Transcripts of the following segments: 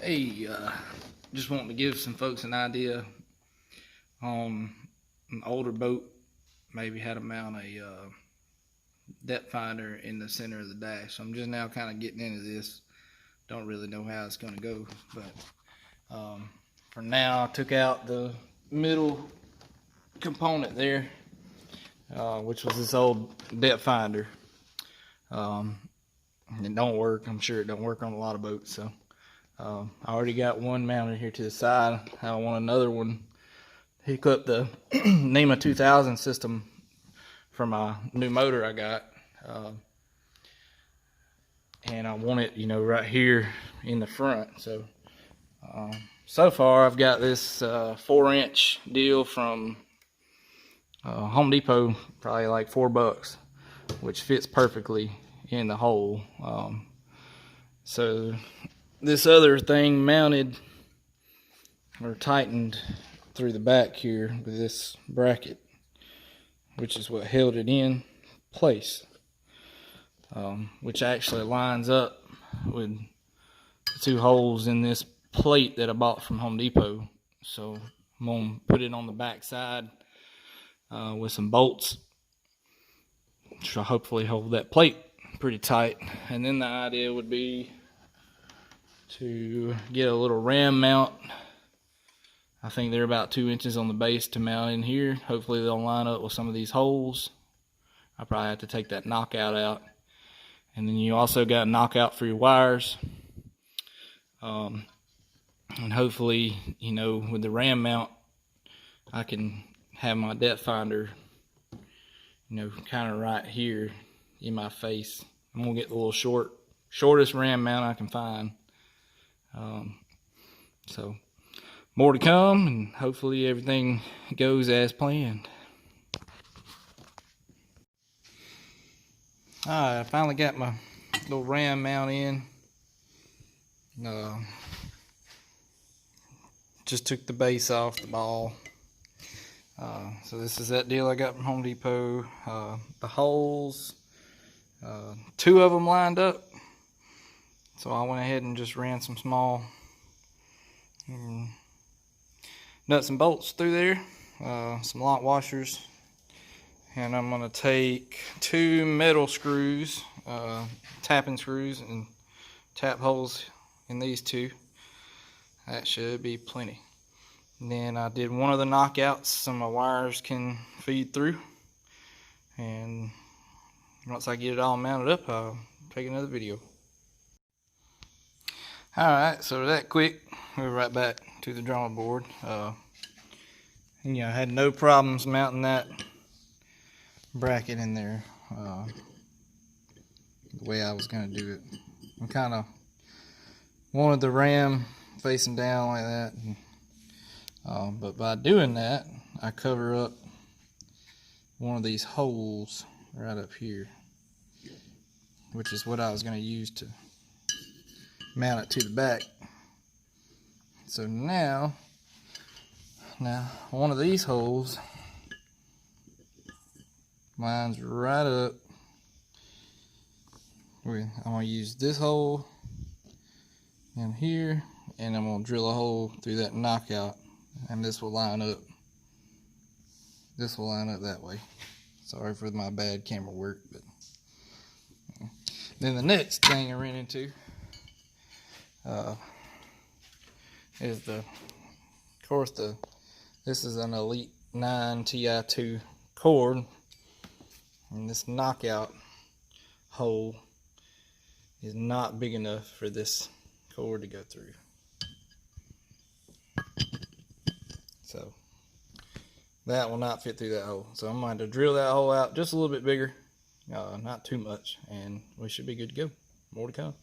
Hey, just wanting to give some folks an idea on an older boat. Maybe how to mount a depth finder in the center of the dash. So I'm just now kind of getting into this. Don't really know how it's going to go, but for now, I took out the middle component there, which was this old depth finder. It don't work. I'm sure it don't work on a lot of boats. So I already got one mounted here to the side. I want another one. Hook up the NEMA 2000 system for my new motor I got, and I want it, right here in the front. So, so far I've got this 4-inch deal from Home Depot, probably like $4, which fits perfectly in the hole. So this other thing mounted or tightened through the back here with this bracket, which is what held it in place, which actually lines up with the 2 holes in this plate that I bought from Home Depot. So I'm gonna put it on the back side with some bolts, which will hopefully hold that plate pretty tight. And then the idea would be to get a little ram mount. I think they're about 2 inches on the base to mount in here. Hopefully they'll line up with some of these holes. I probably have to take that knockout out. And then you also got a knockout for your wires. And hopefully, with the ram mount, I can have my depth finder, kind of right here in my face. I'm gonna get the little shortest ram mount I can find. So more to come, and hopefully everything goes as planned. Alright, I finally got my little ram mount in. Just took the base off the ball. So this is that deal I got from Home Depot. The holes, 2 of them lined up. So I went ahead and just ran some small nuts and bolts through there, some lock washers, and I'm going to take 2 metal screws, tapping screws, and tap holes in these 2. That should be plenty. And then I did one of the knockouts so my wires can feed through, and once I get it all mounted up, I'll take another video. Alright, so that quick, we're right back to the drawing board. And I had no problems mounting that bracket in there the way I was going to do it. I kind of wanted the ram facing down like that, but by doing that, I cover up one of these holes right up here, which is what I was going to use to mount it to the back. So now one of these holes lines right up. I'm going to use this hole in here, and I'm going to drill a hole through that knockout, and this will line up. This will line up that way. Sorry for my bad camera work, but then the next thing I ran into is this is an Elite 9 Ti2 cord, and this knockout hole is not big enough for this cord to go through. So that will not fit through that hole. So I'm going to drill that hole out just a little bit bigger, not too much, and we should be good to go. More to come.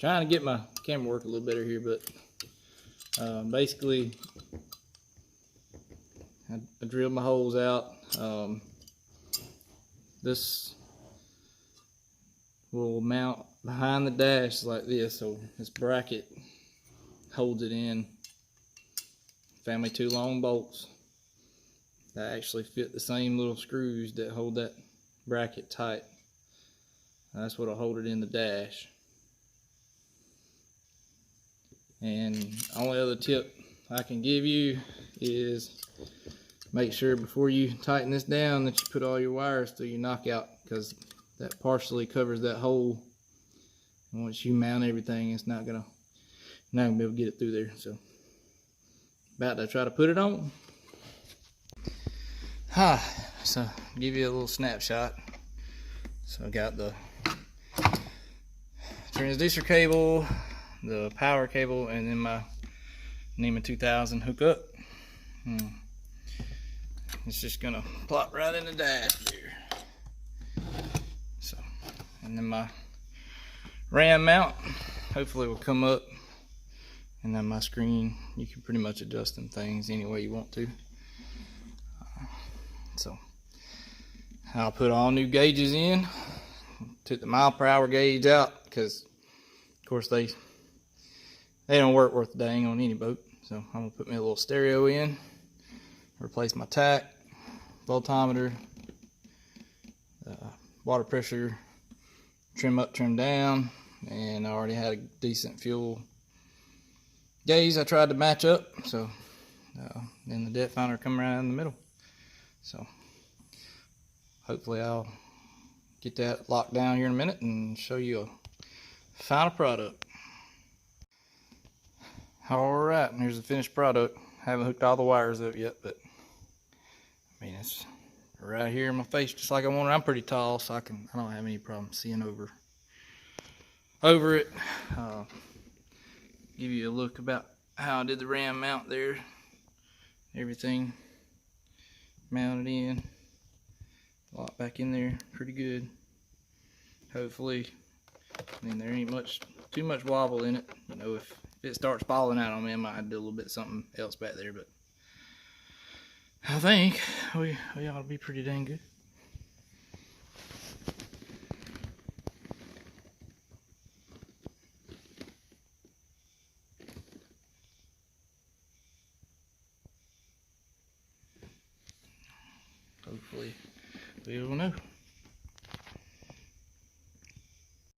Trying to get my camera work a little better here, but basically I drilled my holes out. This will mount behind the dash like this, so this bracket holds it in. Found me 2 long bolts that actually fit the same little screws that hold that bracket tight. That's what'll hold it in the dash. And only other tip I can give you is make sure before you tighten this down that you put all your wires through your knockout, because that partially covers that hole. And once you mount everything, it's not gonna be able to get it through there. So about to try to put it on. So give you a little snapshot. So I got the transducer cable, the power cable, and then my NEMA 2000 hookup. It's just gonna plop right in the dash here. So, and then my RAM mount hopefully will come up, and then my screen, you can pretty much adjust them things any way you want to. So I'll put all new gauges in. Took the mile per hour gauge out because of course they don't work worth a dang on any boat. So I'm gonna put me a little stereo in, replace my tach, voltometer, water pressure, trim up, trim down, and I already had a decent fuel gauge I tried to match up. So then the depth finder come around in the middle. So hopefully I'll get that locked down here in a minute and show you a final product. Alright, here's the finished product. Haven't hooked all the wires up yet, but I mean, it's right here in my face just like I want it. I'm pretty tall, so I don't have any problem seeing over it. Give you a look about how I did the RAM mount there. Everything mounted in, locked back in there pretty good. Hopefully, I mean, there ain't too much wobble in it. You know, if it starts falling out on me, I might have to do a little bit something else back there, but I think we ought to be pretty dang good. Hopefully we will know.